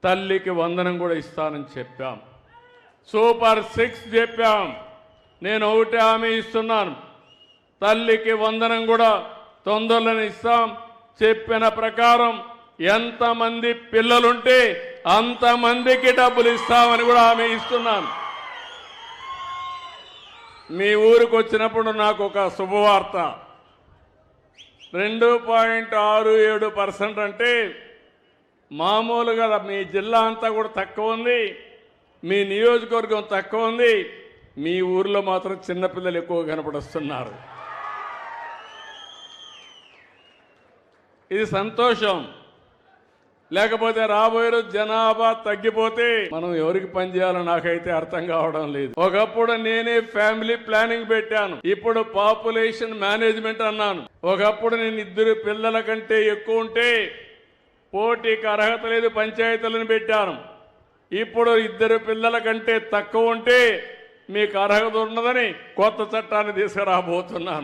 తల్లికి వందనం కూడా ఇస్తానని చెప్పాం. సూపర్ 6 చెప్పాం. నేను ఒకటి హామీ ఇస్తున్నాను, తల్లికి వందనం కూడా తొందరలోనే ఇస్తాం. చెప్పిన ప్రకారం ఎంతమంది పిల్లలుంటే అంతమందికి డబ్బులు ఇస్తామని కూడా హామీ ఇస్తున్నాను. మీ ఊరికి వచ్చినప్పుడు నాకు ఒక శుభవార్త. 2.67% అంటే మామూలుగా మీ జిల్లా అంతా కూడా తక్కువ ఉంది, మీ నియోజకవర్గం తక్కువ ఉంది, మీ ఊర్లో మాత్రం చిన్నపిల్లలు ఎక్కువ కనపడుస్తున్నారు. ఇది సంతోషం. లేకపోతే రాబోయే రోజు జనాభా తగ్గిపోతే మనం ఎవరికి పనిచేయాలో నాకైతే అర్థం కావడం లేదు. ఒకప్పుడు నేనే ఫ్యామిలీ ప్లానింగ్ పెట్టాను, ఇప్పుడు పాపులేషన్ మేనేజ్మెంట్ అన్నాను. ఒకప్పుడు నేను 2 పిల్లల కంటే ఎక్కువ ఉంటే పోటీకి అర్హత లేదు పంచాయతీలను పెట్టాను. ఇప్పుడు 2 పిల్లల కంటే తక్కువ ఉంటే మీకు అర్హత ఉన్నదని కొత్త చట్టాన్ని తీసుకురాబోతున్నాను.